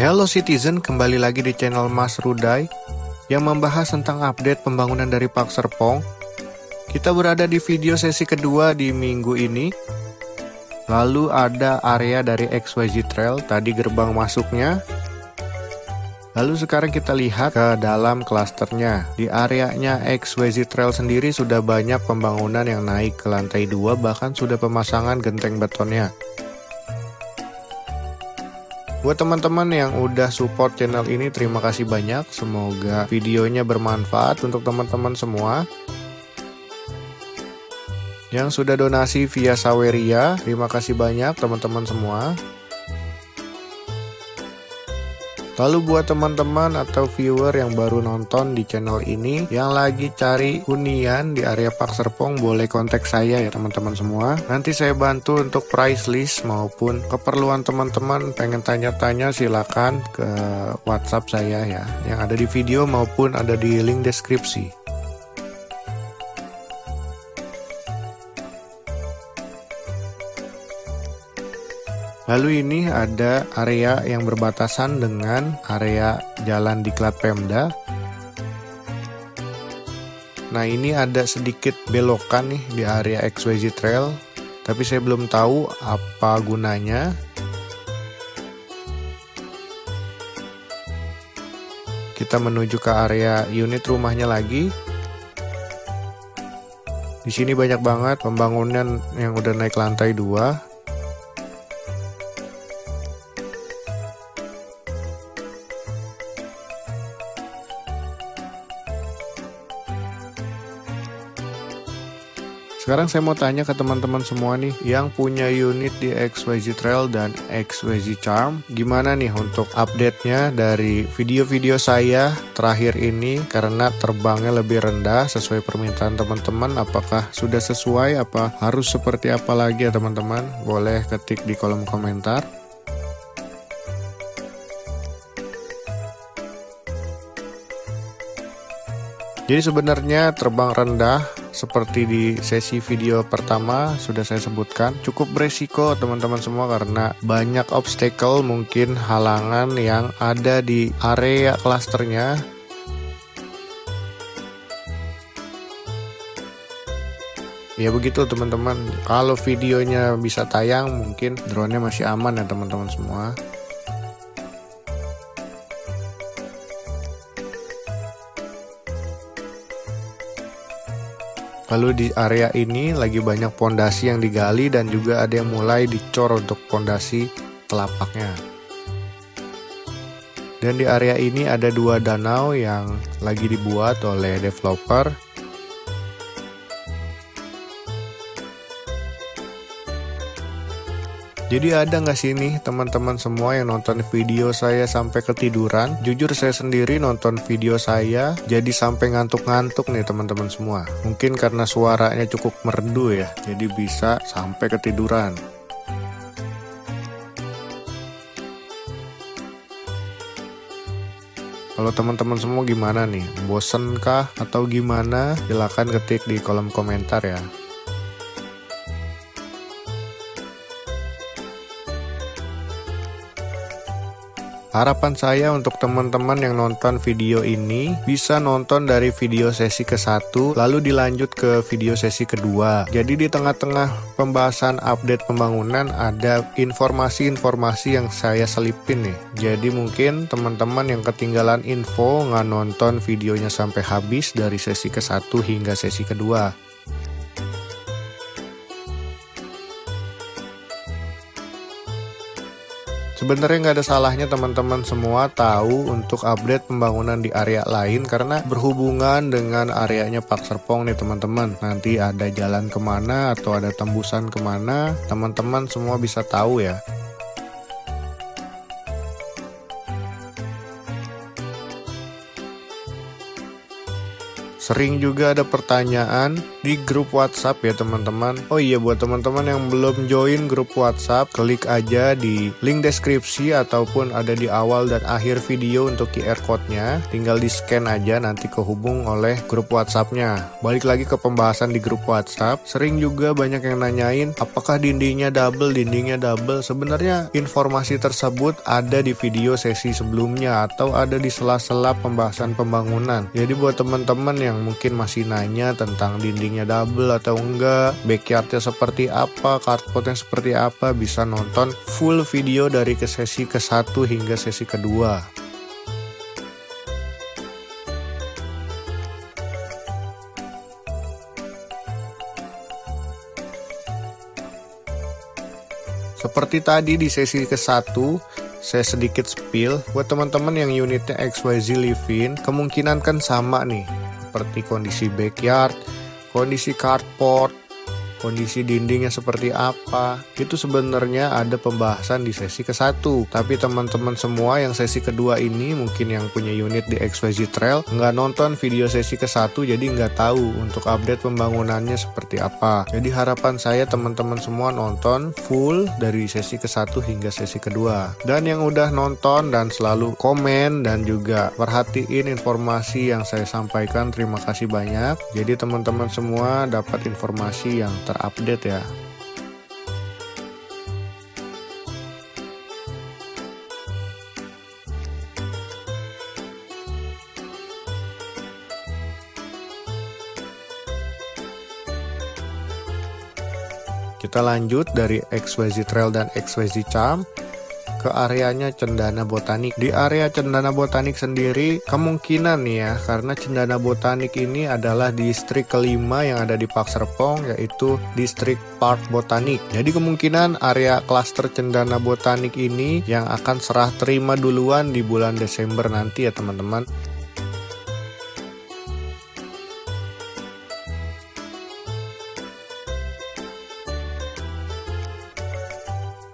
Hello Citizen, kembali lagi di channel Mas Ruday yang membahas tentang update pembangunan dari Park Serpong. Kita berada di video sesi kedua di minggu ini. Lalu ada area dari XYZ Trail, tadi gerbang masuknya. Lalu sekarang kita lihat ke dalam klasternya. Di areanya XYZ Trail sendiri sudah banyak pembangunan yang naik ke lantai 2, bahkan sudah pemasangan genteng betonnya. Buat teman-teman yang udah support channel ini, terima kasih banyak. Semoga videonya bermanfaat untuk teman-teman semua. Yang sudah donasi via Saweria, terima kasih banyak teman-teman semua. Lalu buat teman-teman atau viewer yang baru nonton di channel ini, yang lagi cari hunian di area Park Serpong, boleh kontak saya ya teman-teman semua. Nanti saya bantu untuk price list maupun keperluan teman-teman pengen tanya-tanya, silakan ke WhatsApp saya ya, yang ada di video maupun ada di link deskripsi. Lalu ini ada area yang berbatasan dengan area jalan diklat Pemda. Nah, ini ada sedikit belokan nih di area XYZ Trail, tapi saya belum tahu apa gunanya. Kita menuju ke area unit rumahnya lagi. Di sini banyak banget pembangunan yang udah naik lantai 2. Sekarang saya mau tanya ke teman-teman semua nih yang punya unit di XYZ Trail dan XYZ Charm, gimana nih untuk update-nya dari video-video saya terakhir ini, karena terbangnya lebih rendah sesuai permintaan teman-teman. Apakah sudah sesuai, apa harus seperti apa lagi ya teman-teman? Boleh ketik di kolom komentar. Jadi sebenarnya terbang rendah seperti di sesi video pertama sudah saya sebutkan, cukup beresiko teman-teman semua karena banyak obstacle, mungkin halangan yang ada di area klasternya. Ya begitu teman-teman, kalau videonya bisa tayang mungkin drone-nya masih aman ya teman-teman semua. Lalu di area ini lagi banyak pondasi yang digali dan juga ada yang mulai dicor untuk pondasi telapaknya. Dan di area ini ada 2 danau yang lagi dibuat oleh developer. Jadi ada nggak sih nih teman-teman semua yang nonton video saya sampai ketiduran? Jujur saya sendiri nonton video saya jadi sampai ngantuk-ngantuk nih teman-teman semua. Mungkin karena suaranya cukup merdu ya, jadi bisa sampai ketiduran. Kalau teman-teman semua gimana nih? Bosen kah atau gimana? Silahkan ketik di kolom komentar ya. Harapan saya untuk teman-teman yang nonton video ini bisa nonton dari video sesi ke-1 lalu dilanjut ke video sesi kedua. Jadi di tengah-tengah pembahasan update pembangunan ada informasi-informasi yang saya selipin nih. Jadi mungkin teman-teman yang ketinggalan info nggak nonton videonya sampai habis dari sesi ke-1 hingga sesi kedua. Sebenarnya nggak ada salahnya teman-teman semua tahu untuk update pembangunan di area lain, karena berhubungan dengan areanya Park Serpong nih teman-teman. Nanti ada jalan kemana atau ada tembusan kemana, teman-teman semua bisa tahu ya. Sering juga ada pertanyaan, di grup WhatsApp ya teman-teman. Oh iya, buat teman-teman yang belum join grup WhatsApp, klik aja di link deskripsi ataupun ada di awal dan akhir video untuk QR code-nya. Tinggal di scan aja, nanti kehubung oleh grup WhatsApp-nya. Balik lagi ke pembahasan di grup WhatsApp. Sering juga banyak yang nanyain apakah dindingnya double. Sebenarnya informasi tersebut ada di video sesi sebelumnya atau ada di sela-sela pembahasan pembangunan. Jadi buat teman-teman yang mungkin masih nanya tentang dindingnya double atau enggak, backyardnya seperti apa, carportnya seperti apa, bisa nonton full video dari ke sesi ke-1 hingga sesi kedua. Seperti tadi di sesi ke-1, saya sedikit spill buat teman-teman yang unitnya XYZ Living, kemungkinan kan sama nih, seperti kondisi backyard, kondisi carport, kondisi dindingnya seperti apa. Itu sebenarnya ada pembahasan di sesi ke-1. Tapi teman-teman semua yang sesi kedua ini, mungkin yang punya unit di XYZ Trail, nggak nonton video sesi ke-1, jadi nggak tahu untuk update pembangunannya seperti apa. Jadi harapan saya teman-teman semua nonton full dari sesi ke-1 hingga sesi kedua. Dan yang udah nonton dan selalu komen dan juga perhatiin informasi yang saya sampaikan, terima kasih banyak. Jadi teman-teman semua dapat informasi yang terupdate ya. Kita lanjut dari XYZ Trail dan XYZ Charm ke areanya Cendana Botanik. Di area Cendana Botanik sendiri kemungkinan nih ya, karena Cendana Botanik ini adalah distrik kelima yang ada di Park Serpong, yaitu distrik Park Botanik. Jadi kemungkinan area klaster Cendana Botanik ini yang akan serah terima duluan di bulan Desember nanti ya teman-teman.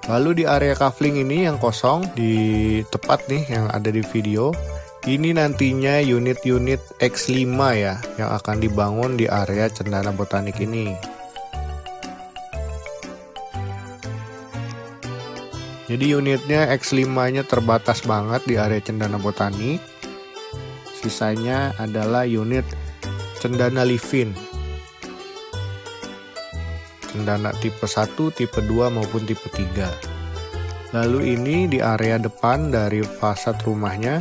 Lalu di area kafling ini yang kosong di tepat nih yang ada di video, ini nantinya unit-unit X5 ya yang akan dibangun di area Cendana Botanik ini. Jadi unitnya X5-nya terbatas banget di area Cendana Botanik. Sisanya adalah unit Cendana Living. Cendana tipe 1, tipe 2 maupun tipe 3. Lalu ini di area depan dari fasad rumahnya.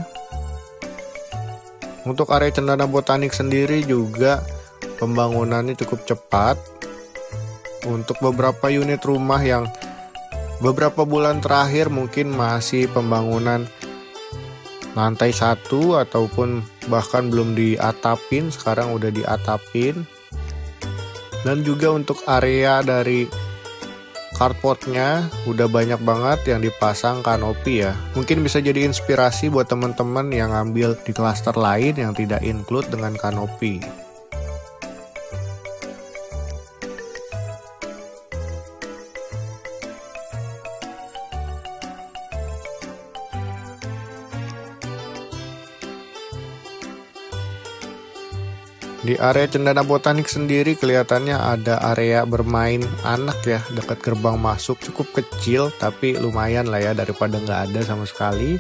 Untuk area Cendana Botanik sendiri juga pembangunannya cukup cepat. Untuk beberapa unit rumah yang beberapa bulan terakhir mungkin masih pembangunan lantai 1 ataupun bahkan belum diatapin, sekarang udah diatapin. Dan juga untuk area dari carportnya udah banyak banget yang dipasang kanopi ya. Mungkin bisa jadi inspirasi buat teman-teman yang ngambil di klaster lain yang tidak include dengan kanopi. Di area Cendana Botanik sendiri kelihatannya ada area bermain anak ya dekat gerbang masuk, cukup kecil tapi lumayan lah ya daripada nggak ada sama sekali.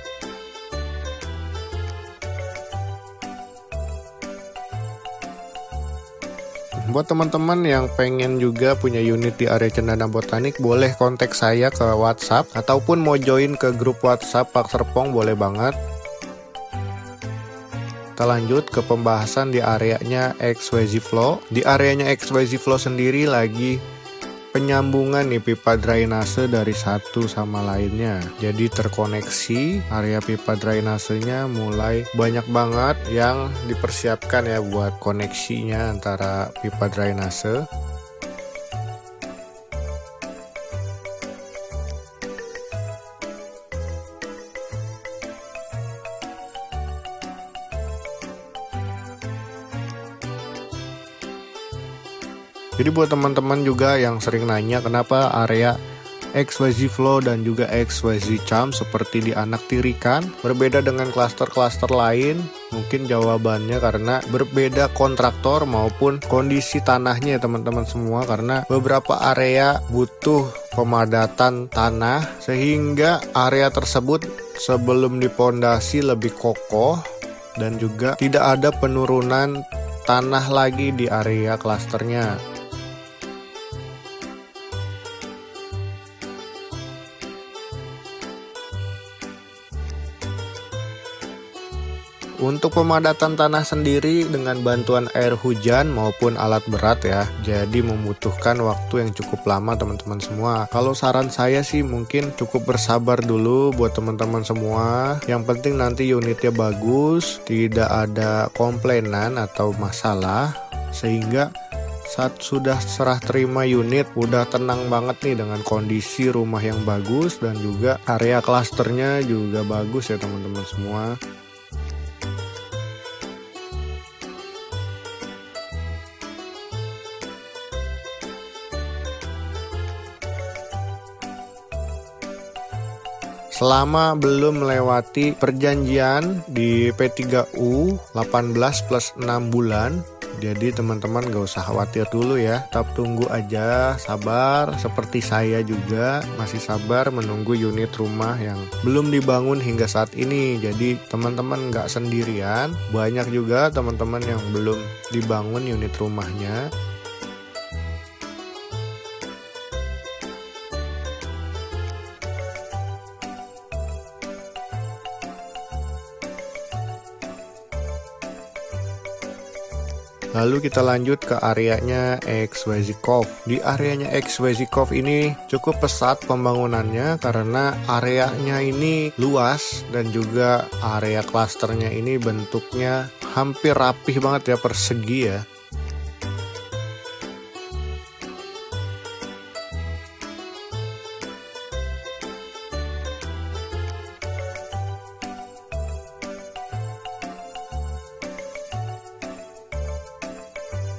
Buat teman-teman yang pengen juga punya unit di area Cendana Botanik, boleh kontak saya ke WhatsApp ataupun mau join ke grup WhatsApp Park Serpong boleh banget. Kita lanjut ke pembahasan di areanya XYZ Flow. Di areanya XYZ Flow sendiri lagi penyambungan nih pipa drainase dari satu sama lainnya. Jadi terkoneksi, area pipa drainasenya mulai banyak banget yang dipersiapkan ya buat koneksinya antara pipa drainase. Jadi buat teman-teman juga yang sering nanya kenapa area XYZ Flow dan juga XYZ Charm seperti di anak tirikan berbeda dengan klaster-klaster lain. Mungkin jawabannya karena berbeda kontraktor maupun kondisi tanahnya ya teman-teman semua, karena beberapa area butuh pemadatan tanah sehingga area tersebut sebelum dipondasi lebih kokoh dan juga tidak ada penurunan tanah lagi di area klasternya. Untuk pemadatan tanah sendiri dengan bantuan air hujan maupun alat berat ya, jadi membutuhkan waktu yang cukup lama teman-teman semua. Kalau saran saya sih mungkin cukup bersabar dulu buat teman-teman semua. Yang penting nanti unitnya bagus, tidak ada komplainan atau masalah, sehingga saat sudah serah terima unit udah tenang banget nih dengan kondisi rumah yang bagus dan juga area klasternya juga bagus ya teman-teman semua. Selama belum melewati perjanjian di P3U 18 plus 6 bulan, jadi teman-teman gak usah khawatir dulu ya, tetap tunggu aja, sabar. Seperti saya juga masih sabar menunggu unit rumah yang belum dibangun hingga saat ini. Jadi teman-teman gak sendirian, banyak juga teman-teman yang belum dibangun unit rumahnya. Lalu kita lanjut ke areanya XYZ Cove. Di areanya XYZ Cove ini cukup pesat pembangunannya karena areanya ini luas dan juga area klasternya ini bentuknya hampir rapih banget ya, persegi ya.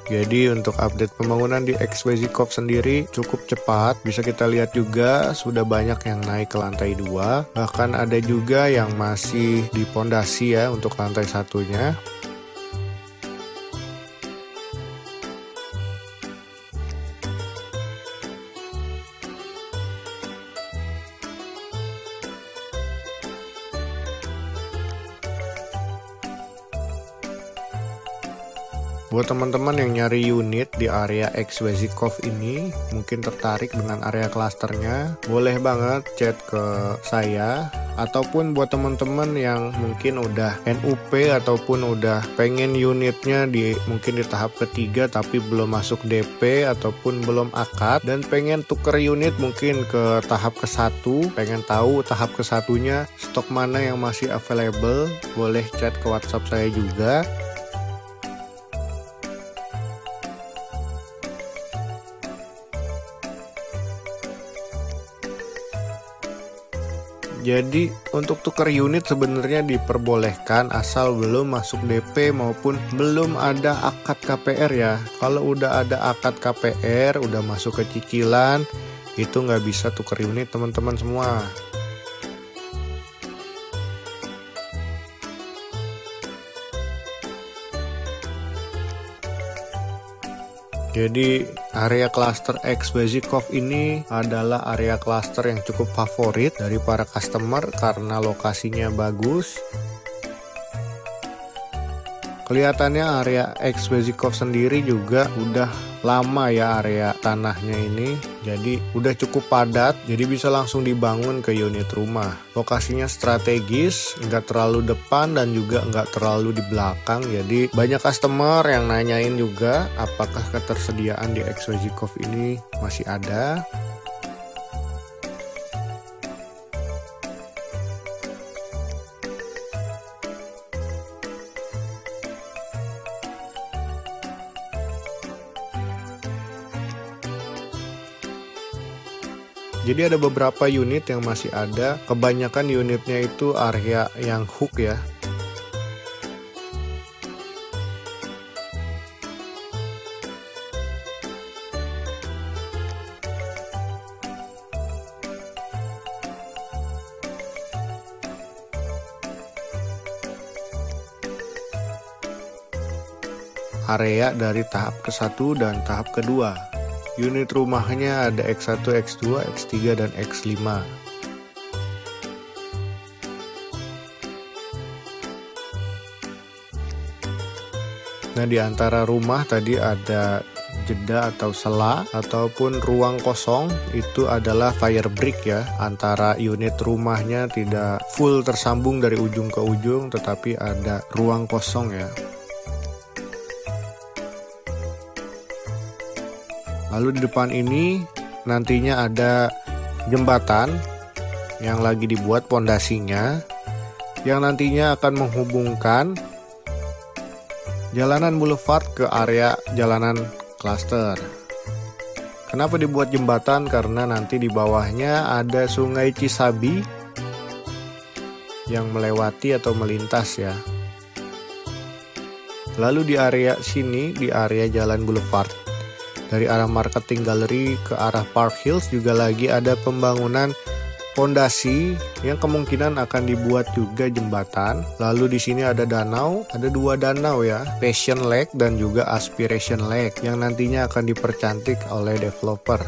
Jadi untuk update pembangunan di XYZ Cove sendiri cukup cepat. Bisa kita lihat juga sudah banyak yang naik ke lantai 2. Bahkan ada juga yang masih di pondasi ya untuk lantai satunya. Buat teman-teman yang nyari unit di area XYZ Cove ini, mungkin tertarik dengan area klasternya, boleh banget chat ke saya. Ataupun buat teman-teman yang mungkin udah NUP ataupun udah pengen unitnya mungkin di tahap ketiga tapi belum masuk DP ataupun belum akad dan pengen tuker unit mungkin ke tahap ke-1, pengen tahu tahap ke-1-nya stok mana yang masih available, boleh chat ke WhatsApp saya juga. Jadi untuk tuker unit sebenarnya diperbolehkan asal belum masuk DP maupun belum ada akad KPR ya. Kalau udah ada akad KPR, udah masuk ke cicilan, itu nggak bisa tuker unit teman-teman semua. Jadi area klaster XYZ Cove ini adalah area klaster yang cukup favorit dari para customer karena lokasinya bagus. Kelihatannya area XYZ Cove sendiri juga udah lama ya area tanahnya ini. Jadi udah cukup padat, jadi bisa langsung dibangun ke unit rumah. Lokasinya strategis, nggak terlalu depan dan juga nggak terlalu di belakang. Jadi banyak customer yang nanyain juga apakah ketersediaan di XYZ Cove ini masih ada. Jadi ada beberapa unit yang masih ada, kebanyakan unitnya itu area yang hook ya. area dari tahap ke-1 dan tahap kedua. Unit rumahnya ada X1, X2, X3, dan X5. Nah, di antara rumah tadi ada jeda atau sela ataupun ruang kosong, itu adalah fire break ya. Antara unit rumahnya tidak full tersambung dari ujung ke ujung, tetapi ada ruang kosong ya. Lalu di depan ini nantinya ada jembatan yang lagi dibuat pondasinya, yang nantinya akan menghubungkan jalanan boulevard ke area jalanan klaster. Kenapa dibuat jembatan? Karena nanti di bawahnya ada Sungai Cisabi yang melewati atau melintas ya. Lalu di area sini, di area jalan boulevard, dari arah Marketing Gallery ke arah Park Hills juga lagi ada pembangunan pondasi yang kemungkinan akan dibuat juga jembatan. Lalu di sini ada danau, ada 2 danau ya, Passion Lake dan juga Aspiration Lake yang nantinya akan dipercantik oleh developer.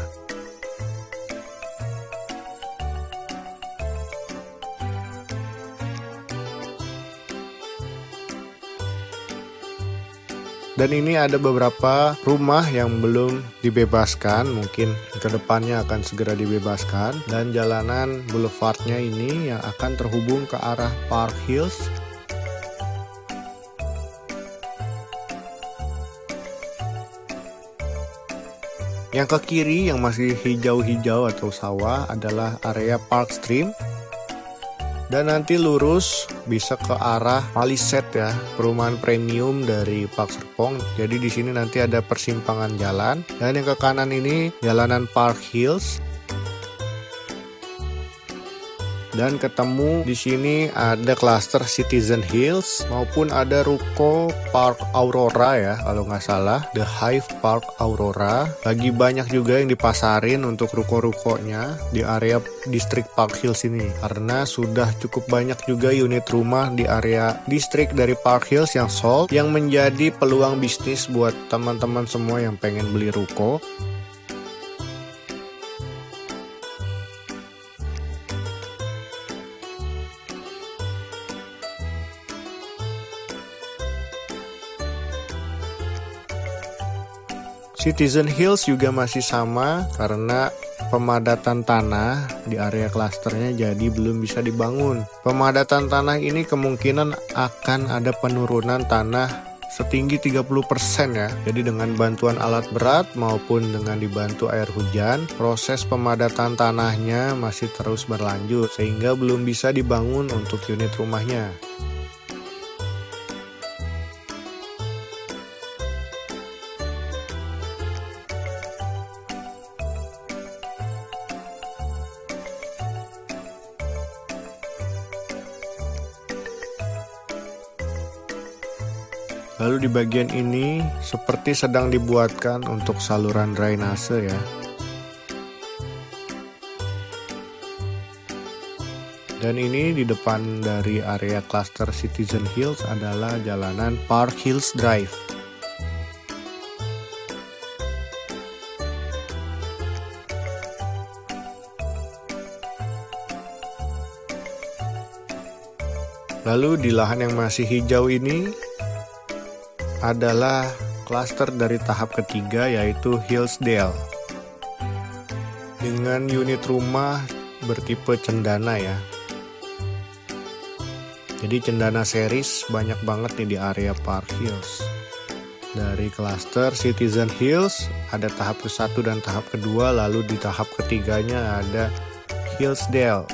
Dan ini ada beberapa rumah yang belum dibebaskan, mungkin kedepannya akan segera dibebaskan. Dan jalanan boulevardnya ini yang akan terhubung ke arah Park Hills. Yang ke kiri yang masih hijau-hijau atau sawah adalah area Park Stream. Dan nanti lurus bisa ke arah Palisade ya, perumahan premium dari Park Serpong. Jadi di sini nanti ada persimpangan jalan. Dan yang ke kanan ini jalanan Park Hills. Dan ketemu di sini ada klaster Citizen Hills maupun ada ruko Park Aurora ya, kalau nggak salah The Hive Park Aurora. Lagi banyak juga yang dipasarin untuk ruko-rukonya di area distrik Park Hills ini, karena sudah cukup banyak juga unit rumah di area distrik dari Park Hills yang sold, yang menjadi peluang bisnis buat teman-teman semua yang pengen beli ruko. Citizen Hills juga masih sama karena pemadatan tanah di area klasternya jadi belum bisa dibangun. Pemadatan tanah ini kemungkinan akan ada penurunan tanah setinggi 30% ya. Jadi dengan bantuan alat berat maupun dengan dibantu air hujan, proses pemadatan tanahnya masih terus berlanjut sehingga belum bisa dibangun untuk unit rumahnya. Lalu di bagian ini seperti sedang dibuatkan untuk saluran drainase ya. Dan ini di depan dari area klaster Citizen Hills adalah jalanan Park Hills Drive. Lalu di lahan yang masih hijau ini adalah klaster dari tahap ketiga, yaitu Hillsdale, dengan unit rumah bertipe cendana ya. Jadi cendana series banyak banget nih di area Park Hills. Dari klaster Citizen Hills ada tahap ke-1 dan tahap kedua, lalu di tahap ketiganya ada Hillsdale.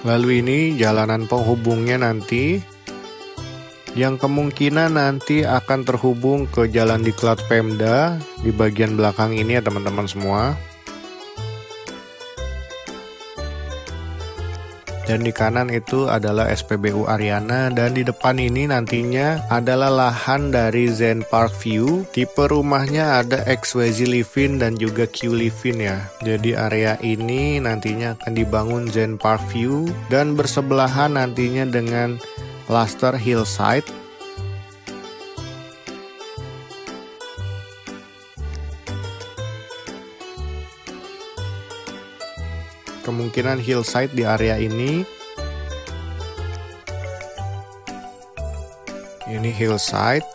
Lalu ini jalanan penghubungnya nanti, yang kemungkinan nanti akan terhubung ke jalan Diklat Pemda di bagian belakang ini ya teman-teman semua. Dan di kanan itu adalah SPBU Ariana, dan di depan ini nantinya adalah lahan dari Zen Park View. Tipe rumahnya ada XYZ Livin dan juga Q Livin ya. Jadi area ini nantinya akan dibangun Zen Park View dan bersebelahan nantinya dengan Cluster Hillside. Kemungkinan hillside di area ini. Ini hillside.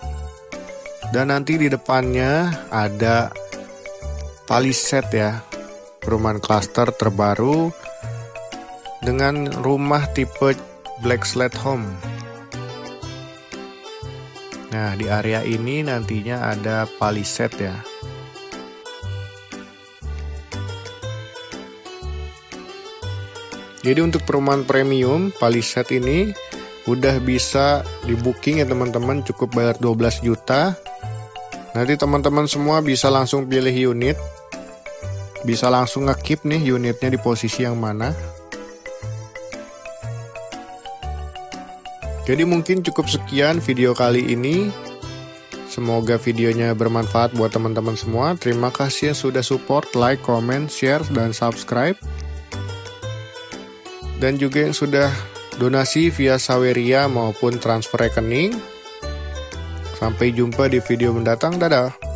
Dan nanti di depannya ada Palisade ya. Perumahan cluster terbaru dengan rumah tipe Black Slate Home. Nah, di area ini nantinya ada Palisade ya. Jadi untuk perumahan premium, Palisade ini udah bisa di booking ya teman-teman, cukup bayar 12 juta. Nanti teman-teman semua bisa langsung pilih unit. Bisa langsung nge-keep nih unitnya di posisi yang mana. Jadi mungkin cukup sekian video kali ini. Semoga videonya bermanfaat buat teman-teman semua. Terima kasih yang sudah support, like, comment, share, dan subscribe. Dan juga yang sudah donasi via Saweria maupun transfer rekening. Sampai jumpa di video mendatang. Dadah.